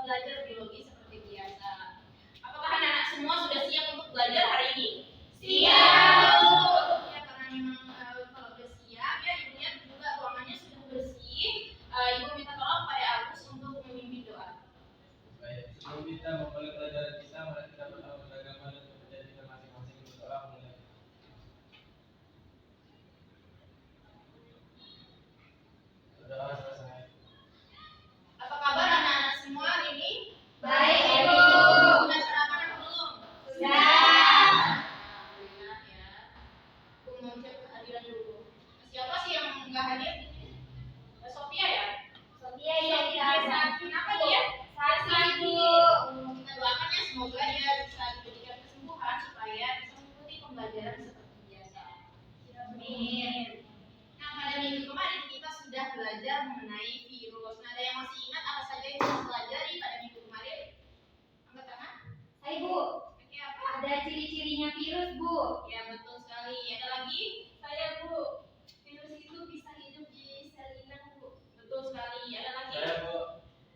belajar biologi seperti biasa. Apakah anak-anak semua sudah siap untuk belajar hari ini? Siap. Ya, karena memang kalau sudah siap ya, Ibu lihat juga ruangannya sudah bersih. Ibu minta tolong pada Agus untuk memimpin doa. Baik, sebelum kita memulai pelajaran kita, mari kita berdoa beragama dan kepercayaan kita masing-masing berdoa mulai. Berdoa selesai. Apa kabar anak-anak semua hari ini? Baik, Ibu. Sudah sarapan atau belum? Sudah. Alhamdulillah ya. Aku mau cek kehadiran dulu. Siapa sih yang nggak hadir di sini? Sophia ya? Sophia ya, Kenapa dia? Sakit, Bu. Kita doakan ya semoga dia bisa diberikan kesembuhan supaya bisa mengikuti pembelajaran seperti biasa. Amin. Nah, pada minggu kemarin kita sudah belajar mengenai virus. Nah, ada yang masih ingat apa saja yang kita pelajari pada minggu kemarin? Angkat tangan. Hai, Bu. Oke, apa? Ada ciri-cirinya virus, Bu. Ya, betul sekali. Ada lagi? Saya, Bu. Virus itu bisa hidup di sel inang, Bu. Betul sekali. Ada lagi? Saya, Bu,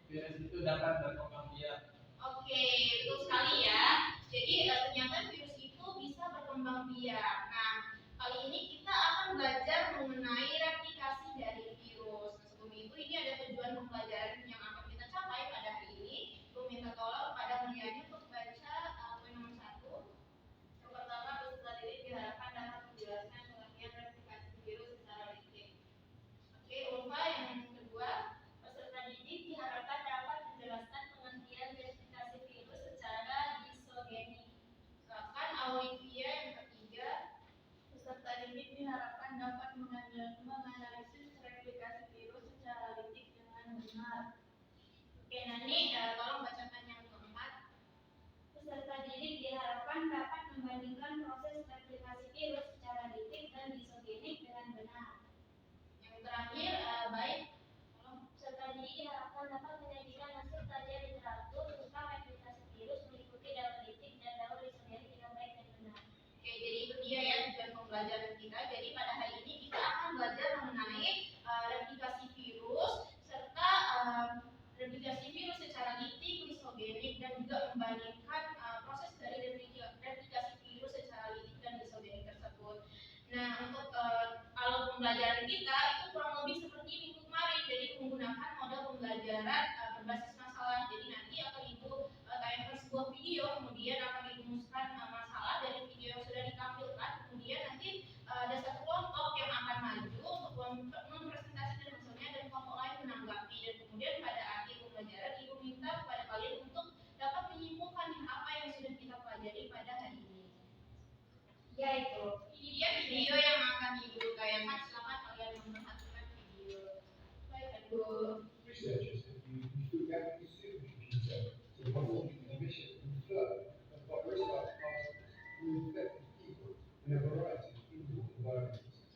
virus itu dapat berkembang biak. Oke, betul sekali ya. Jadi ternyata virus itu bisa berkembang biak. Nah, kali ini kita akan belajar mengenai replikasi dari virus. Nah, sebelum itu ini ada tujuan pembelajaran yang akan kita capai pada hari ini. Aku minta tolong pada Mulyani untuk baca poin nomor 1. Yang pertama, peserta didik diharapkan dapat menjelaskan pengertian replikasi virus secara detail. Oke, Ulfa yang kedua, peserta didik diharapkan dapat menjelaskan pengertian replikasi virus secara disogenik. Sedangkan Olivia yang ketiga, peserta didik diharapkan dapat menganalisis replikasi virus secara litik dengan benar. Oke, Nani, tolong bacakan yang keempat. Peserta didik diharapkan dapat membandingkan proses replikasi virus secara litik dan disogenik dengan benar. Yang terakhir, baik. Peserta didik diharapkan dapat menyajikan hasil kajian literatur tentang replikasi virus meliputi daur litik dan daur disogenik dengan baik dan benar. Oke, jadi itu dia ya tujuan pembelajaran kita. Jadi pada hari ini kita akan belajar mengenai replikasi virus serta replikasi virus secara litik, disogenik dan juga membandingkan proses dari replikasi virus secara litik dan disogenik tersebut. Nah, untuk alur pembelajaran kita itu kurang lebih seperti minggu kemarin. Jadi menggunakan model pembelajaran berbasis masalah. Jadi nanti akan Ibu tayangkan sebuah video, kemudian akan dirumuskan masalah dari video yang sudah ditampilkan. Kemudian nanti ada satu kelompok yang akan maju untuk mempresentasikan hasilnya dan kelompok lain menanggapi. Dan kemudian pada akhir pembelajaran Ibu minta kepada kalian untuk dapat menyimpulkan apa yang sudah kita pelajari pada hari ini. Ya, itu. Ini dia video yang akan Ibu tayangkan. Silakan kalian memperhatikan video. Baik, Ibu. Researchers have used photographic supercomputer to model the emission and flow of virus-like particles through infected people in a variety of indoor environments.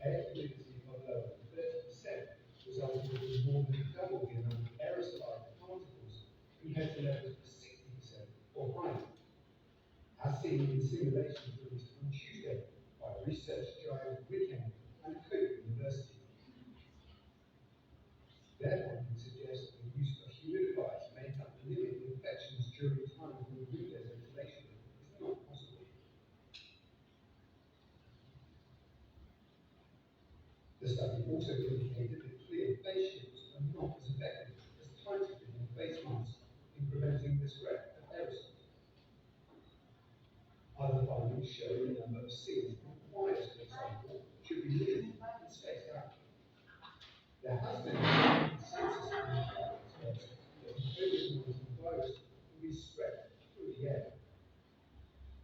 Air fluidity of lower than 30% resulted in more than double the amount of aerosolized particles compared to levels of 60% or higher, as seen in simulations released on Tuesday by research giant Wickham and Cook University. Their findings suggest the use of humidifiers to make up the limit infections during times when window ventilation is not possible. The study also indicated that clear face shields are not as effective as tight-fitting face masks in preventing the spread of aerosols. Other findings show the number of seals on wires, for example, should be limited and spaced out. There has been a consensus among experts that the COVID-19 virus can be spread through the air.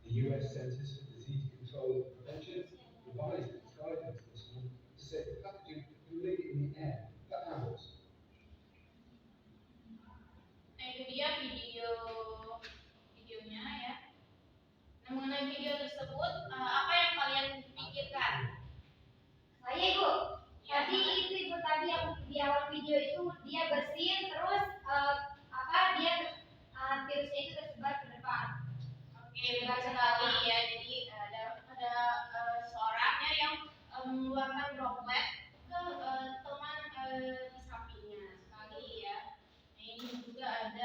The US Centers for Disease Control and Prevention revised its guidance this month to say the pathogen can live in the air for hours. Nah, itu dia videonya ya. Nah, mengenai video tersebut, apa yang kalian pikirkan? Saya, Ibu. Tadi itu Ibu tadi yang di awal video itu dia bersin terus virusnya itu tersebar ke depan. Oke, benar sekali ya. Jadi ada seorang ya yang mengeluarkan droplet ke teman di sampingnya sekali ya. Nah, ini juga ada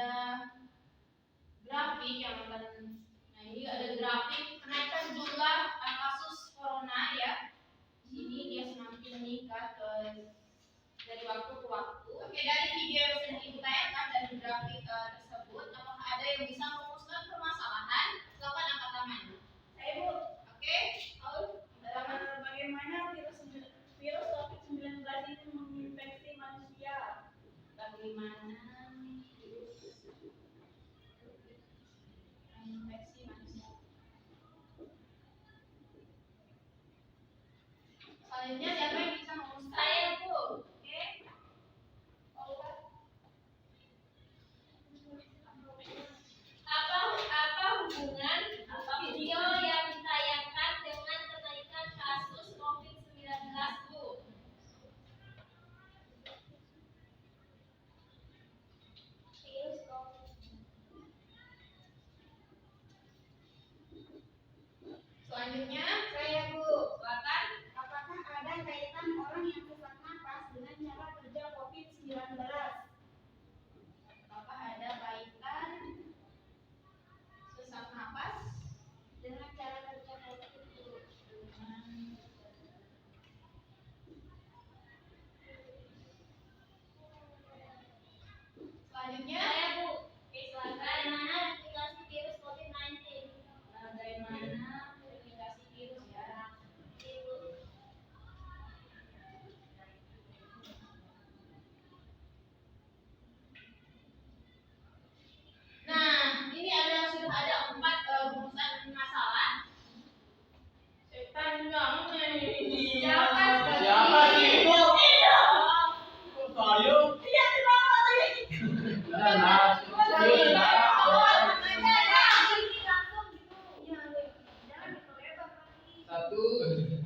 Satu,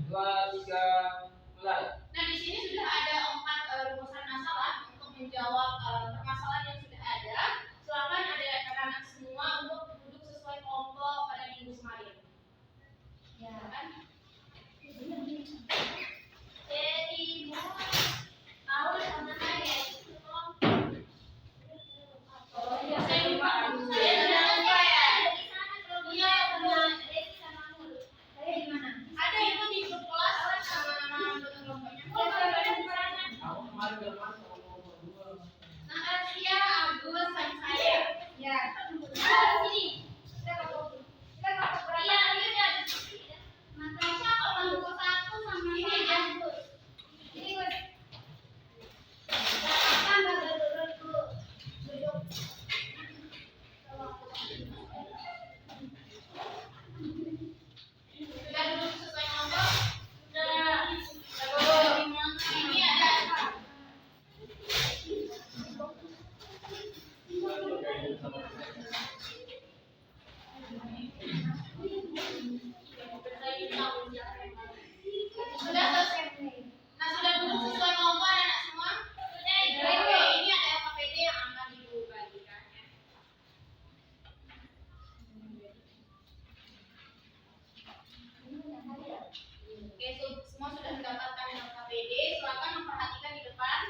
dua, tiga, mulai. Nah, di sini sudah ada 4 rumusan masalah untuk menjawab permasalahan yang sudah ada. Silakan anak-anak semua untuk duduk sesuai kelompok pada minggu kemarin. Ya. Silakan. Jadi tahu sama saya. Oh iya, Saya lupa. Saya sudah lupa ya. Iya, Sama Desi sama Nur. Saya di mana? ada itu di grup kelas sama kelompoknya. Kamu kemarin udah masuk sama nomor 2. Nah, Asia, Agus, dan saya. Ya. Oh, di sini. Kita mau berapa? Iya, iya. Natasha kelompok 1 sama ini ya. Ini Gus. Silakan Bapak duduk. Duduk. Sudah duduk sesuai kelompok? Sudah. Bagus. Ini ada sudah selesai. Nah, sudah duduk sesuai kelompok anak semua? Sudah. Oke, ini ada LKPD yang akan dibagikan ya. Oke, semua sudah mendapatkan LKPD. Silakan memperhatikan di depan.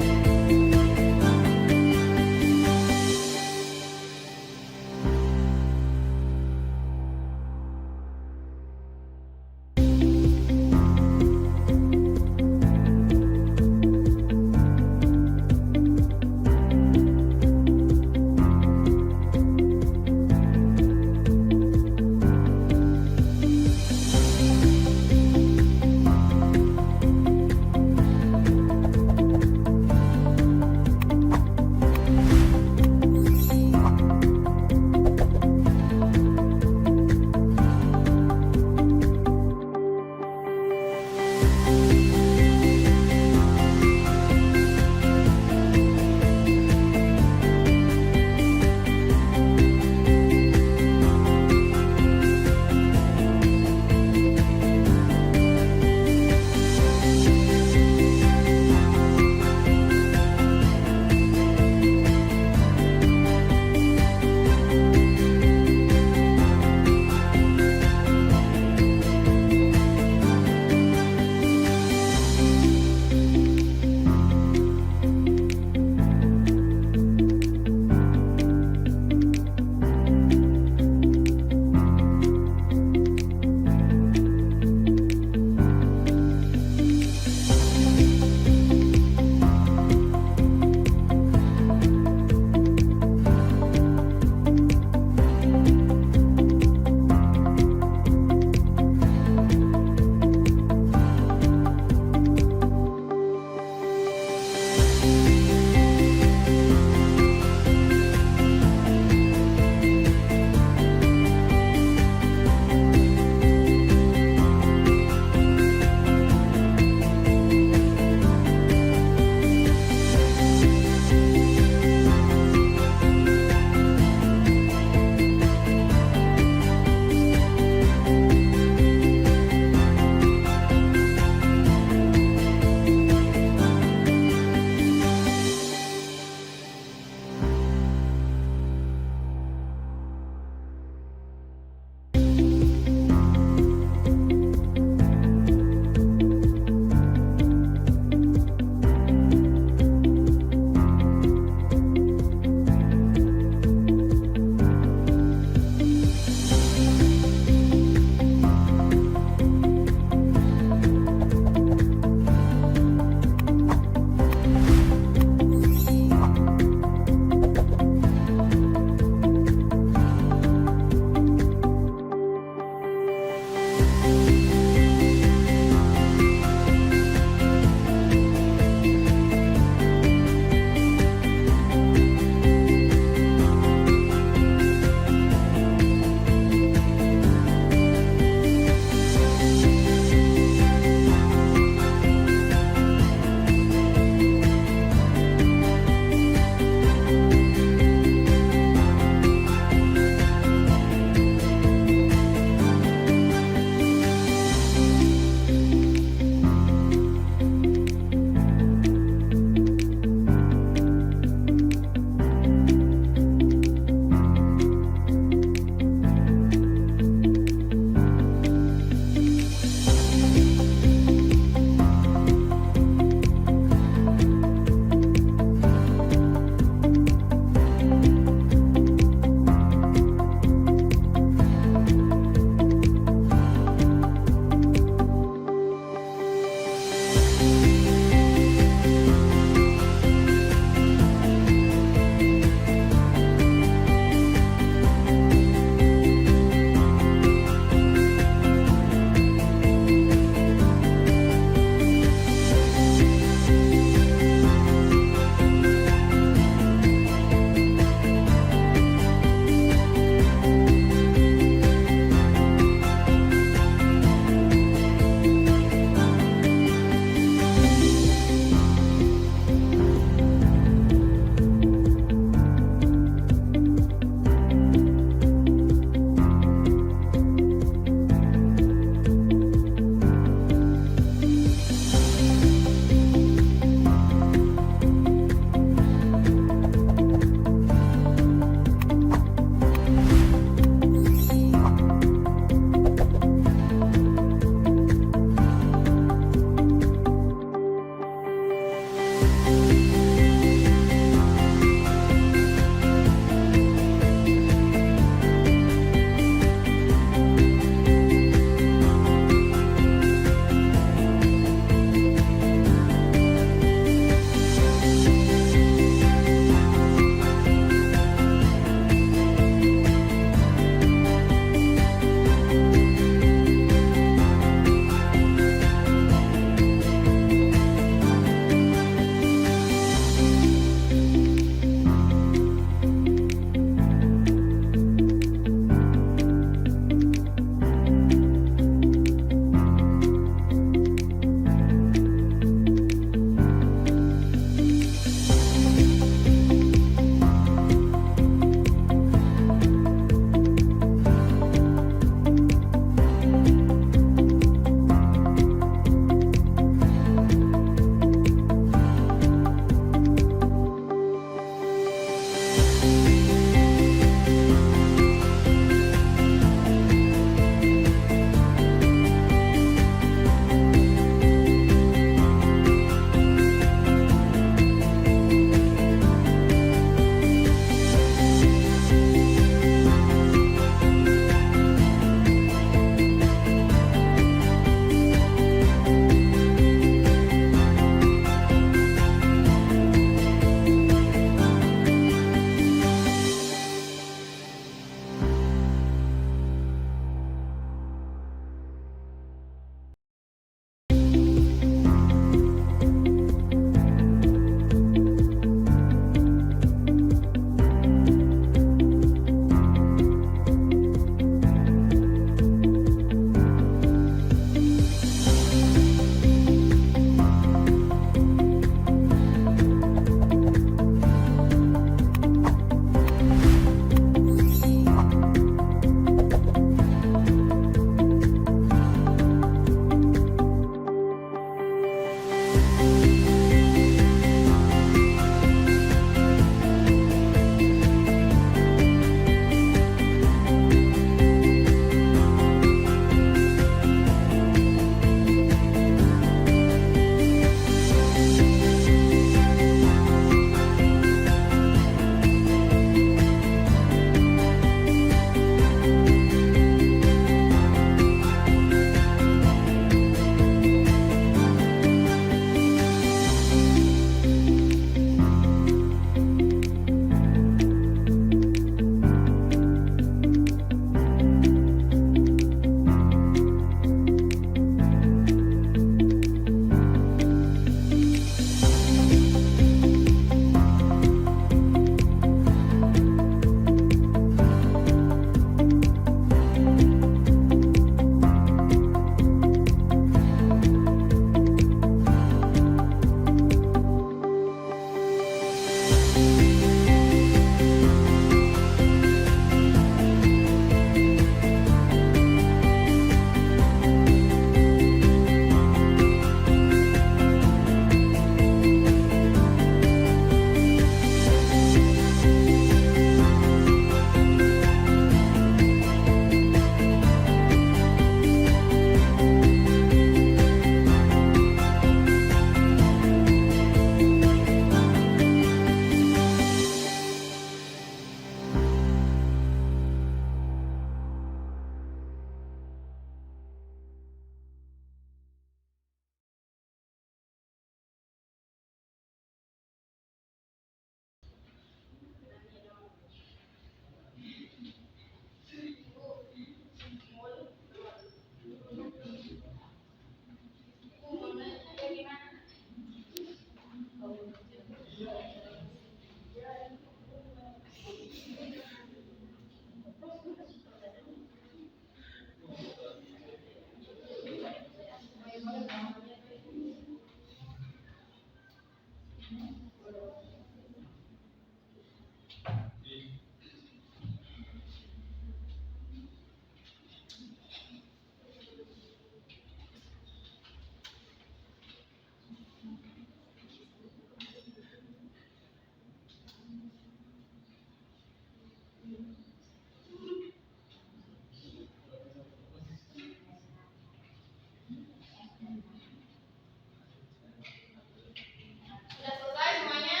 Sudah selesai semuanya?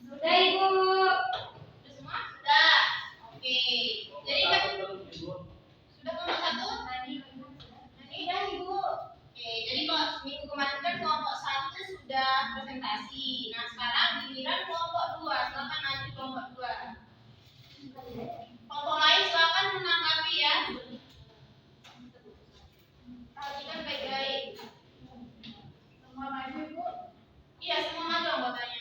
Sudah Ibu. Sudah semua? Sudah. Oke. Jadi kan sudah kelompok 1? Tadi Sudah Ibu. Oke, jadi kalau minggu kemarin kan kelompok 1 sudah presentasi. Nah, sekarang giliran kelompok 2. Silakan maju kelompok 2. Kelompok lain silakan menanggapi ya. Perhatikan baik-baik. semua maju Ibu. Iya, semua maju anggotanya.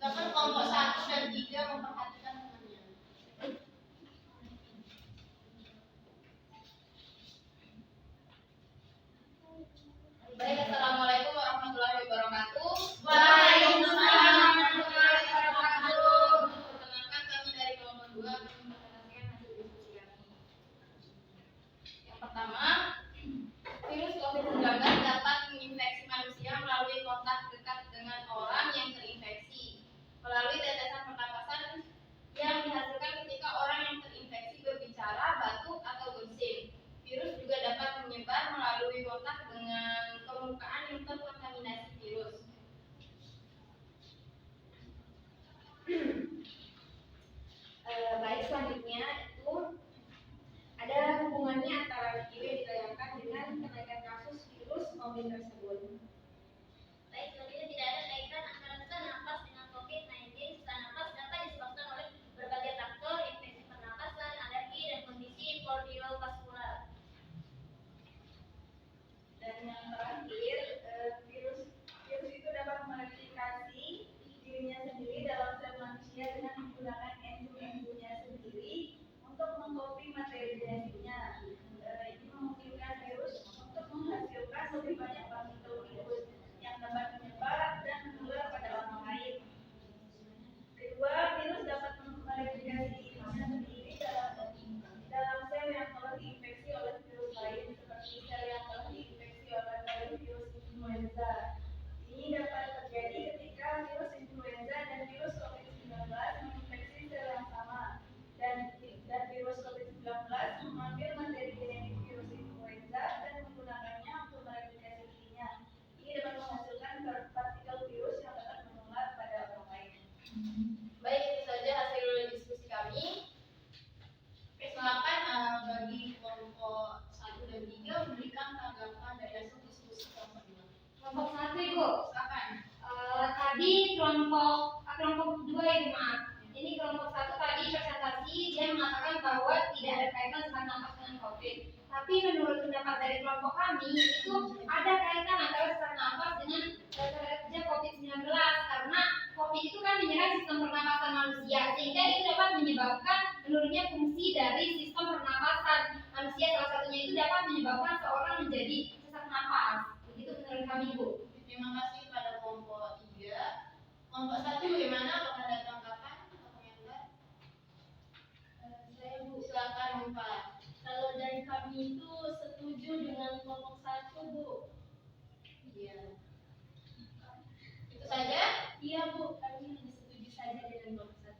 Silakan kelompok 1 dan 3 memperhatikan temannya. Baik, assalamualaikum warahmatullahi wabarakatuh. Waalaikumsalam warahmatullahi wabarakatuh. Perkenalkan kami dari kelompok 2 akan mempresentasikan hasil diskusi kami. Yang pertama, virus COVID-19 dapat menginfeksi manusia melalui kontak dekat dengan orang yang terinfeksi, melalui tetesan pernapasan yang dihasilkan ketika orang yang terinfeksi berbicara, batuk, atau bersin. Virus juga dapat menyebar melalui kontak dengan permukaan yang terkontaminasi virus. Baik, selanjutnya itu ada hubungannya antara video yang ditayangkan dengan kenaikan kasus virus COVID tersebut. Baik, selanjutnya tidak ada kaitan antara sesak napas dengan COVID-19. Sesak napas dapat disebabkan oleh berbagai faktor, infeksi pernapasan, alergi, dan kondisi kardiovaskular. Dan yang terakhir, virus itu dapat memodifikasi dirinya sendiri dalam sel manusia dengan menggunakan enzim-enzimnya sendiri untuk mengkopi materi genetiknya. Ini memungkinkan virus untuk menghasilkan lebih banyak partikel virus yang dapat menyebar dan menular pada orang lain. Kedua, virus dapat memodifikasi dirinya sendiri dalam sel yang telah diinfeksi oleh virus lain, seperti sel yang telah diinfeksi oleh virus influenza. Ini dapat terjadi ketika virus influenza dan virus COVID-19 menginfeksi sel yang sama, dan virus COVID-19 mengambil materi genetik virus influenza dan menggunakannya untuk mereplikasi dirinya. Ini dapat menghasilkan partikel virus yang dapat menular pada orang lain. Baik, itu saja hasil diskusi kami. Oke, silakan bagi kelompok 1 dan 3 memberikan tanggapan dari hasil diskusi kelompok 2. Kelompok 1 Ibu. Silakan. Tadi kelompok 2 Ibu, maaf. Ini kelompok 1 tadi presentasi, dia mengatakan bahwa tidak ada kaitan sesak napas dengan COVID. Tapi menurut pendapat dari kelompok kami itu ada kaitan antara sesak napas dengan kerja COVID-19, karena COVID itu kan menyerang sistem pernapasan manusia, sehingga itu dapat menyebabkan menurunnya fungsi dari sistem pernapasan manusia. Salah satunya itu dapat menyebabkan seorang menjadi sesak napas. Begitu menurut kami Ibu. Terima kasih pada kelompok 3. Kelompok 1 bagaimana? Apakah ada tanggapan atau komentar? Saya Bu, Silakan Pak. kalau dari kami itu setuju dengan kelompok 1 Bu. Iya. Itu saja? Iya Bu, kami hanya setuju saja dengan kelompok 1.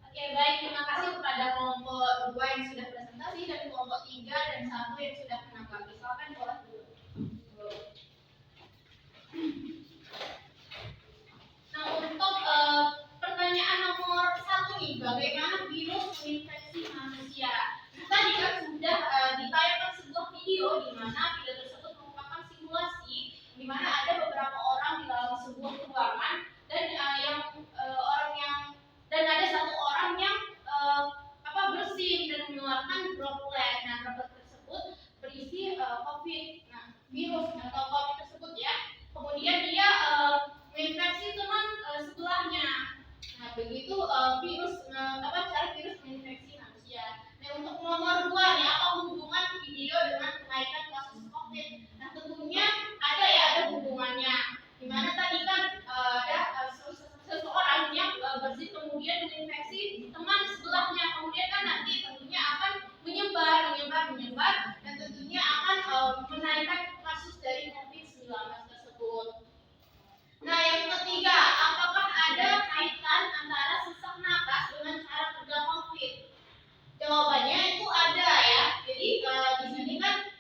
Oke, baik. Terima kasih kepada kelompok 2 yang sudah presentasi dan kelompok 3 dan 1 yang sudah menanggapi. Silakan kelas dulu. Nah, untuk pertanyaan nomor 1 nih, bagaimana virus menginfeksi manusia? Tadi kan sudah ditayangkan sebuah video di mana video tersebut merupakan simulasi di mana ada beberapa orang di dalam sebuah ruangan dan dan ada satu orang yang bersin dan mengeluarkan droplet. Nah, droplet tersebut berisi COVID. Nah, virus atau COVID tersebut ya. Kemudian dia menginfeksi teman sebelahnya. Nah, begitu cara virus untuk nomor 2 nih, apa hubungan video dengan kenaikan kasus COVID? Nah, tentunya ada hubungannya. Dimana tadi kan ada seseorang yang berzina kemudian menginfeksi teman sebelahnya, kemudian kan nanti tentunya akan menyebar dan tentunya akan menaikkan kasus dari COVID-19 tersebut. Nah, yang ketiga, apakah ada kaitan antara sesak napas dengan cara kerja COVID? Jawabannya itu ada ya. Jadi di sini kan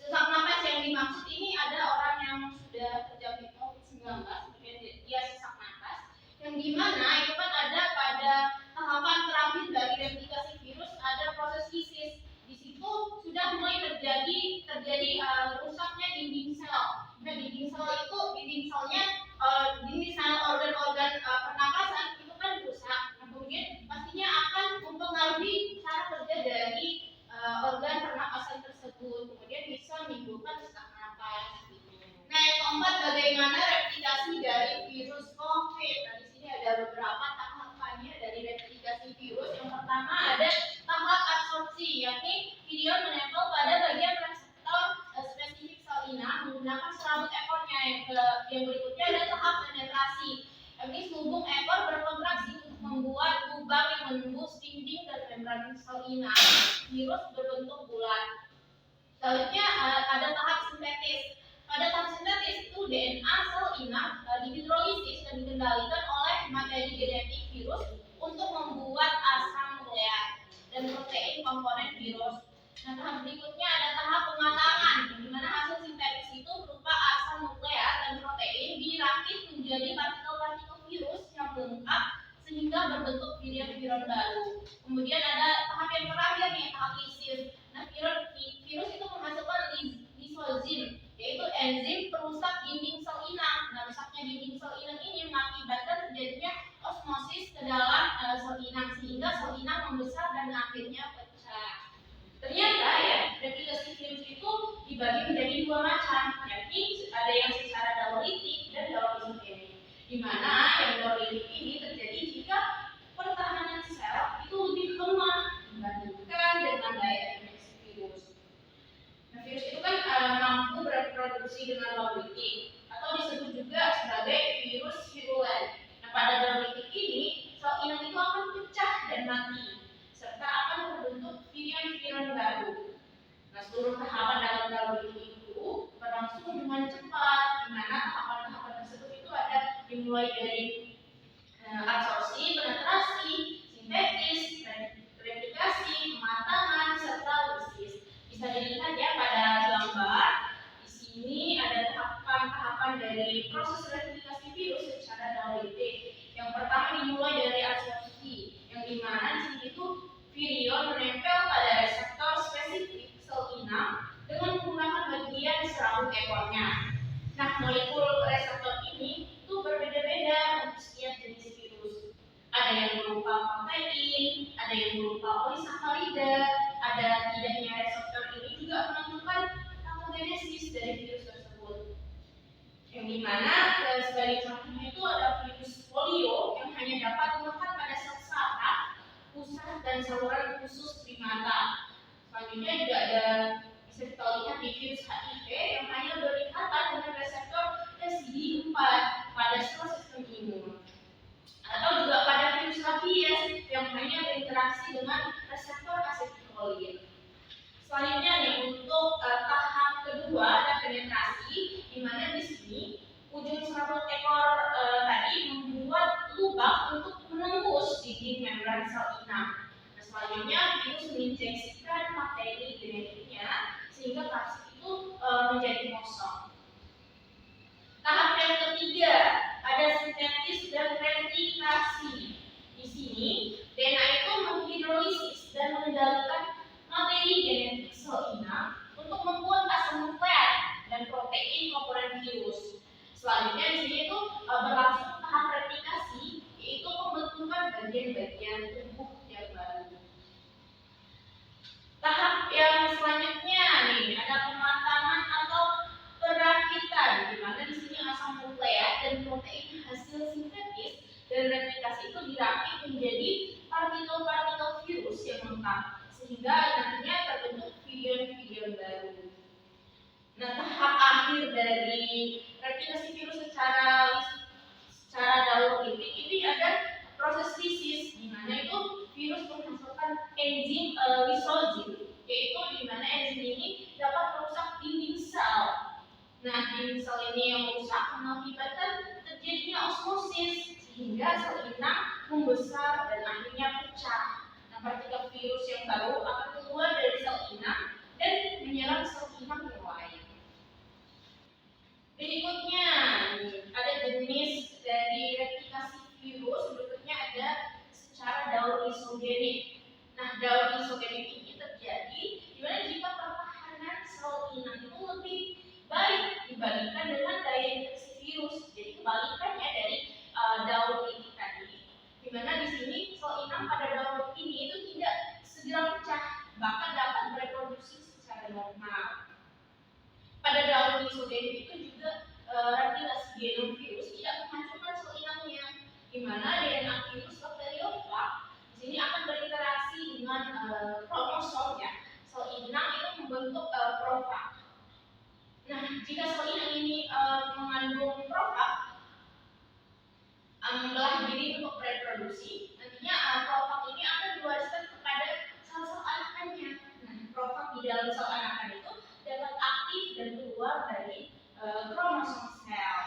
sesak napas yang dimaksud ini ada orang yang sudah terjangkit COVID-19, kemudian dia sesak napas, yang dimana itu kan ada pada tahapan terakhir dari replikasi virus ada proses lisis. Di situ sudah mulai terjadi rusaknya dinding sel. Nah, dinding sel organ-organ pernapasan itu kan rusak. Nah, kemudian pastinya akan mempengaruhi cara kerja dari organ pernapasan tersebut. Kemudian bisa menimbulkan sesak napas. Nah, yang keempat, bagaimana replikasi dari virus COVID? Nah, di sini ada beberapa tahapannya dari replikasi virus. Yang pertama ada tahap absorpsi, yakni video menempel pada bagian reseptor spesifik sel inang menggunakan serabut ekornya. Yang berikutnya ada tahap penetrasi, yakni selubung ekor berkontraksi untuk membuat lubang yang menembus dinding dan membran sel inang. Virus berbentuk bulat. Selanjutnya ada tahap sintetis. Pada tahap sintetis itu DNA sel inang dihidrolisis dan dikendalikan oleh materi genetik virus untuk membuat asam nukleat dan protein komponen virus. Nah, tahap berikutnya ada tahap pematangan, di mana hasil sintetis itu berupa asam nukleat dan protein dirakit menjadi partikel-partikel virus yang lengkap sehingga berbentuk virion-virion baru. Kemudian ada tahap yang terakhir nih, tahap lisis. Nah, virus itu menghasilkan lisozim, yaitu enzim perusak dinding sel inang. Nah, rusaknya dinding sel inang ini mengakibatkan terjadinya osmosis ke dalam sel inang sehingga sel inang membesar dan akhirnya pecah. Ternyata ya, replikasi virus itu dibagi menjadi dua macam, yakni ada yang secara dauritik dan daurisogenik. Di mana yang dauritik ini terjadi jika pertahanan sel itu lebih lemah dibandingkan dengan daya infeksi virus. Nah, virus itu kan mampu bereproduksi dengan dauritik atau disebut juga sebagai virus virulen. Nah, pada dauritik ini sel inang itu akan pecah dan mati serta akan terbentuk virion-virion baru. Nah, seluruh tahapan dalam dauritik itu berlangsung dengan cepat, di mana tahapan-tahapan tersebut itu ada dimulai dari absorpsi, penetrasi, sintetis, replikasi, pematangan, serta lisis. Bisa dilihat ya pada gambar. Di sini ada tahapan-tahapan dari proses replikasi virus secara dauritik. Yang pertama dimulai dari absorpsi, yang dimana di sini itu virion menempel pada reseptor spesifik sel inang dengan menggunakan bagian serabut ekornya. Nah, molekul reseptor ini itu berbeda-beda untuk setiap jenis virus. Ada yang berupa protein, ada yang berupa polisakarida, ada tidaknya reseptor ini juga menentukan patogenesis dari virus tersebut. Yang dimana sebagai contohnya itu ada virus polio yang hanya dapat melekat pada sel saraf, pusat dan saluran khusus primata. Selanjutnya juga ada bisa kita lihat di virus HIV yang hanya berikatan dengan reseptor SID4 pada sel sistem imun. Atau juga pada virus rabies yang hanya berinteraksi dengan reseptor asetilkolin. Selanjutnya nih untuk tahap kedua ada penetrasi, di mana di sini ujung serabut ekor tadi membuat lubang untuk menembus dinding membran sel inang. Nah, selanjutnya virus menginjeksikan materi genetiknya sehingga kapsid itu menjadi kosong. Tahap yang ketiga ada sintetis dan replikasi. Di sini DNA itu menghidrolisis dan mengendalikan materi genetik sel inang untuk membuat asam nukleat dan protein komponen virus. Selanjutnya di sini itu berlangsung tahap replikasi, yaitu pembentukan bagian-bagian tubuh yang baru. Tahap yang selanjutnya nih ada pematangan atau perakitan, di mana di sini asam nukleat dan protein hasil sintetis dan replikasi itu dirakit menjadi partikel-partikel virus yang lengkap sehingga nantinya terbentuk virion-virion baru. Nah, tahap akhir dari replikasi virus secara daur-ulik ini ada proses lisis, di mana itu virus menghasilkan enzim lisozyme, yaitu di mana enzim ini dapat merusak dinding sel. Nah, dinding sel ini yang rusak mengakibatkan terjadinya osmosis, sehingga sel inang membesar dan akhirnya pecah. Nah, partikel virus yang baru akan keluar dari sel inang dan menyerang sel inang yang lain. Berikutnya, ada jenis dari replikasi virus. Berikutnya ada secara daur isogenik. Nah, daur isogenik ini terjadi di mana jika pertahanan sel inang itu lebih baik dibandingkan dengan daya infeksi virus. Jadi kebalikannya dari daur ini tadi, di mana di sini sel inang pada daur ini itu tidak segera pecah, bahkan dapat bereproduksi secara normal. Pada daur isogenik itu juga replikasi genom virus tidak menghancurkan sel inangnya, di mana DNA virus bakteriofag di sini akan berinteraksi dengan kromosom ya. Sel inang itu membentuk profag. Nah, jika sel inang ini mengandung profag, membelah diri untuk reproduksi, nantinya profag ini akan diwariskan kepada sel-sel anakannya. Nah, profag di dalam sel anakan itu dapat aktif dan keluar dari kromosom sel.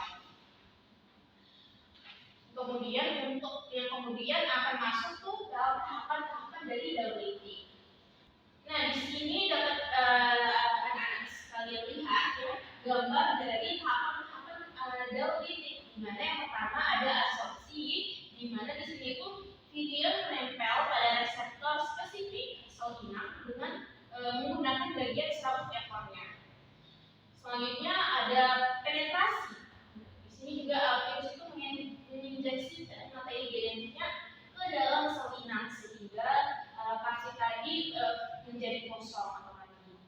Kemudian untuk yang kemudian akan masuk tuh dalam tahapan-tahapan dari daur-ulik. Nah, di sini dapat anak-anak sekalian lihat ya gambar dari tahapan-tahapan daur-ulik. Di mana yang pertama ada absorpsi, di mana di sini itu virion menempel pada reseptor spesifik sel inang dengan menggunakan bagian serabut ekornya. Selanjutnya ada penetrasi. Di sini juga virus itu menginjeksi materi genetiknya ke dalam sel inang sehingga kapsid tadi menjadi kosong atau mati.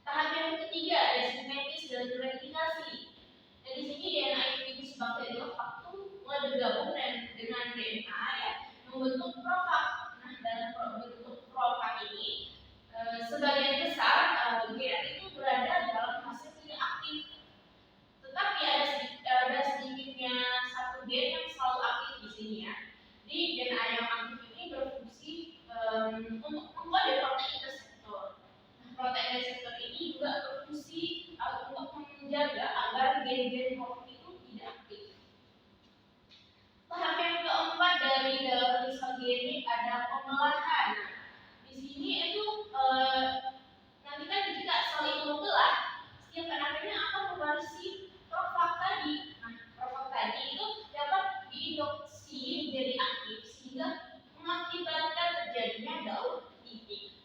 Tahap yang ketiga ada sintetis dan replikasi. Dan di sini DNA virus bakteriofag itu mulai bergabung dengan DNA ya, membentuk profag. Nah, dalam bentuk profag ini sebagian besar gen itu berada dalam fase tidak aktif, tetapi ada sedikitnya satu gen yang selalu aktif di sini ya. Di DNA yang aktif ini berfungsi untuk mengkode protein reseptor. Nah, protein reseptor ini juga berfungsi untuk menjaga agar gen-gen COVID itu tidak aktif. Tahap yang keempat dari daur isogenik ada pemelahan. Di sini itu nanti kan jika sel itu membelah, setiap anakannya akan mewarisi profag tadi. Nah, profag tadi itu dapat diinduksi menjadi aktif sehingga mengakibatkan terjadinya daur ulik.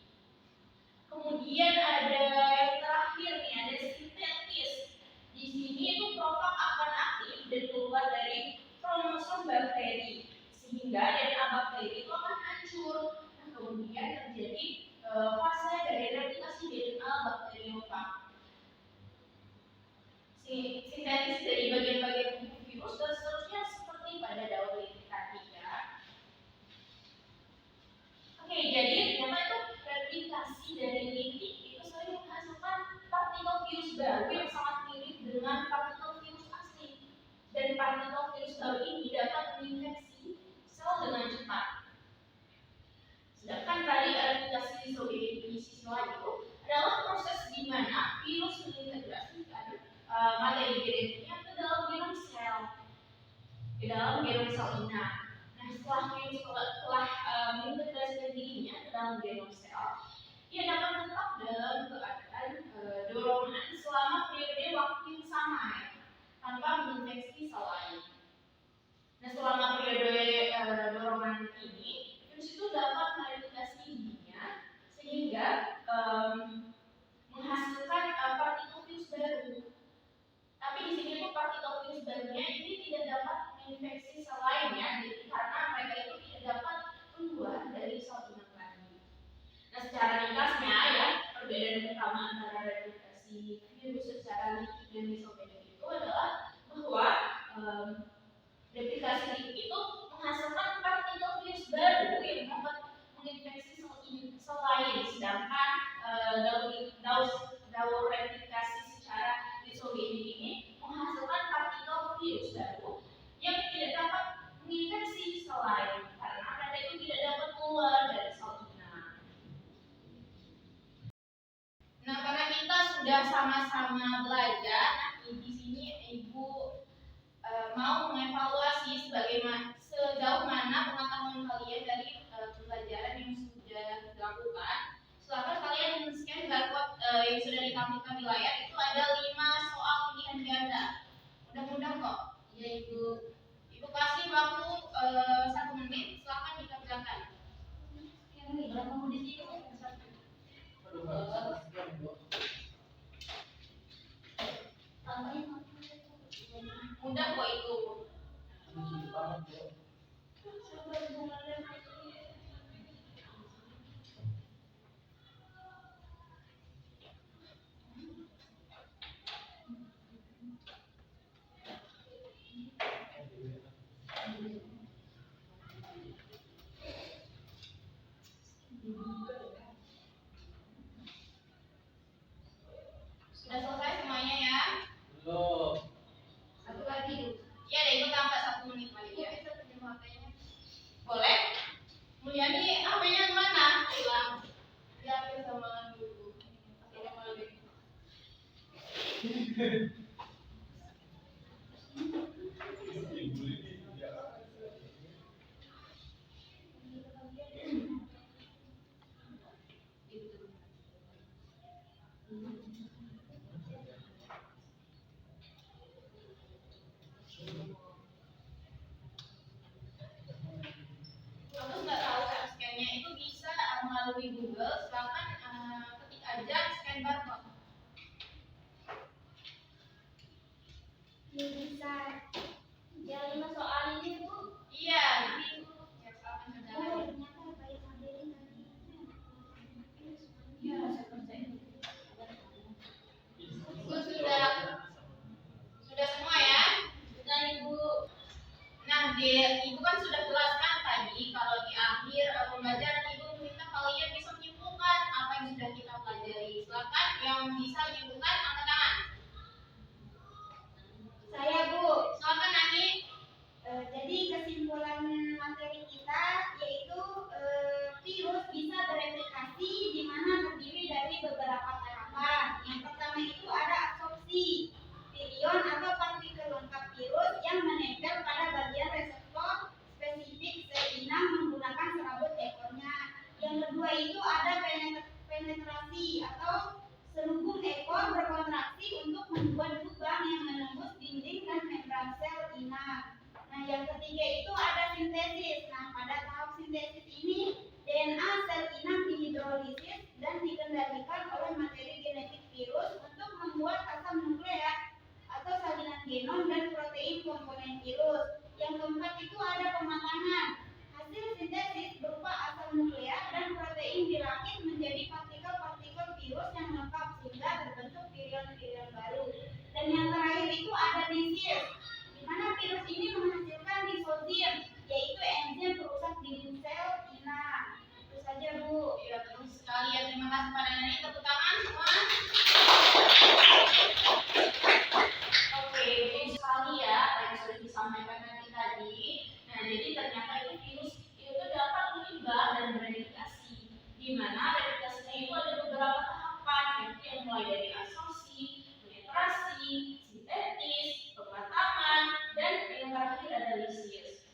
Kemudian ada yang terakhir nih, ada sintetis. Di sini itu profag akan aktif dan keluar dari kromosom bakteri sehingga DNA bakteri itu akan hancur. Nah, kemudian terjadi fase dari replikasi DNA bakteriofag. Sintetis dari bagian-bagian tubuh virus dan seterusnya seperti pada daur ulik tadi ya. Oke, jadi ternyata itu replikasi dari litik itu sering menghasilkan partikel virus baru yang sangat mirip dengan partikel virus asli. Dan partikel virus baru ini dapat menginfeksi sel dengan cepat. Sedangkan tadi replikasi isogenik di sisi lain itu adalah proses di mana virus mengintegrasikan materi genetiknya ke dalam genom sel, ke dalam genom sel inang. Nah, setelah virus telah mengintegrasikan dirinya ke dalam genom sel, ia dapat tetap dalam keadaan dorongan selama periode waktu yang sama ya, tanpa menginfeksi sel lain. Nah, selama periode dorongan ini, virus itu dapat mereplikasi dirinya sehingga menghasilkan partikel virus baru. Tapi di sini tuh partikel virus barunya ini tidak dapat menginfeksi sel lain ya, jadi karena mereka itu tidak dapat keluar dari sel inang tadi. Nah, secara ringkasnya ya, perbedaan utama antara replikasi virus secara litik dan isogenik itu adalah bahwa replikasi litik itu menghasilkan partikel virus baru sudah sama-sama belajar, nah di sini Ibu mau mengevaluasi sejauh mana pengetahuan kalian dari pembelajaran yang sudah dilakukan. Silakan kalian scan barcode yang sudah ditampilkan di layar, itu ada 5 soal pilihan ganda. Mudah-mudah kok. Ya Ibu. Ibu kasih waktu 1 menit, silakan dikerjakan. Mudah kok itu. Sudah selesai semuanya ya? Belum. Satu lagi. Ya, ada ikut tambah 1 menit lagi ya. Boleh? Mulyani, HP-nya mana? Hilang. Diambil sama dulu. Pakai sama lagi. Aku nggak tahu cara scan-nya itu bisa melalui Google. Silakan ketik aja scan barcode. Bisa. Yang 5 soal ini Bu. Iya, nanti ya silakan kerjakan. Ternyata baik modelin tadi. Iya, saya kerjain. Ibu sudah semua ya? Sudah Ibu. Nah, Ibu kan sudah jelaskan tadi kalau di akhir pembelajaran Ibu meminta kalian bisa menyimpulkan apa yang sudah kita pelajari. Silakan yang bisa menyimpulkan angkat tangan. Saya Bu. Silakan Nani. Jadi kesimpulan materi kita yaitu virus bisa bereplikasi di mana terdiri dari beberapa tahapan. Yang pertama itu ada absorpsi virion atau partikel lengkap virus yang menempel pada bagian reseptor spesifik sel inang menggunakan serabut ekornya. Yang kedua itu ada penetrasi atau selubung ekor berkontraksi untuk membuat lubang yang menembus dinding dan membran sel inang. Nah, yang ketiga itu ada sintesis. Nah, pada tahap sintesis ini DNA sel inang dihidrolisis dan dikendalikan oleh materi genetik virus untuk membuat asam nukleat atau salinan genom dan protein komponen virus. Yang keempat itu ada pematangan. Hasil sintesis berupa asam nukleat dan protein dirakit menjadi partikel-partikel virus yang lengkap sehingga terbentuk virion-virion baru. Dan yang terakhir itu ada disease, di mana virus ini menghasilkan disozim, yaitu enzim perusak dinding sel inang. Itu saja Bu. Ya, betul sekali ya. Terima kasih pada Nani. Tepuk tangan semua. Oke, betul sekali ya apa yang sudah disampaikan Nani tadi. Nah, jadi ternyata itu virus itu dapat menyebar dan bereplikasi. Di mana replikasinya itu ada beberapa tahapan, yaitu yang mulai dari absorpsi, penetrasi, sintetis, pematangan, dan yang terakhir ada lysis.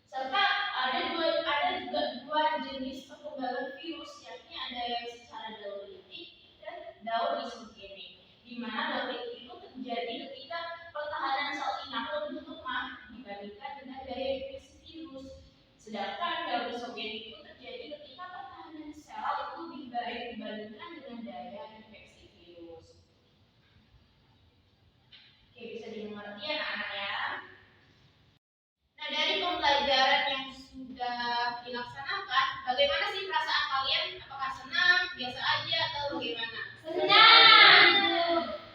Serta ada juga dua jenis perkembangan virus, yakni ada yang secara dauritik dan daurisogenik. Di mana dauritik itu terjadi ketika pertahanan sel inang lebih lemah dibandingkan dengan daya infeksi virus. Sedangkan daurisogenik itu terjadi ketika pertahanan sel itu lebih baik dibandingkan dengan daya infeksi virus. Oke, bisa dimengerti ya anak-anak ya. Nah, dari pembelajaran yang sudah dilaksanakan, bagaimana sih perasaan kalian? Apakah senang, biasa aja, atau bagaimana? Senang.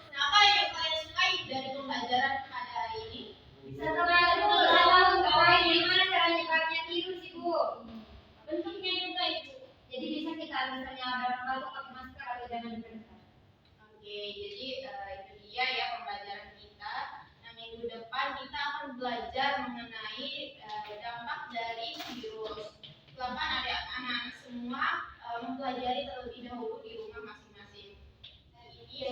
Nah, apa yang kalian sukai dari pembelajaran pada hari ini? Satu kali Bu, tahu gimana cara nyebarnya virus Ibu. Bentuknya juga itu. Jadi bisa kita misalnya ada orang batuk pakai masker atau jangan diperiksa. Oke, jadi itu dia ya pembelajaran kita. Nah, minggu depan kita akan belajar mengenai dampak dari virus. Silakan anak-anak semua mempelajari terlebih dahulu di rumah masing-masing. Dan ini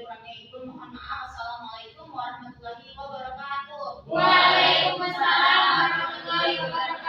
kurangnya itu mohon maaf. Assalamualaikum warahmatullahi wabarakatuh. Waalaikumsalam warahmatullahi wabarakatuh.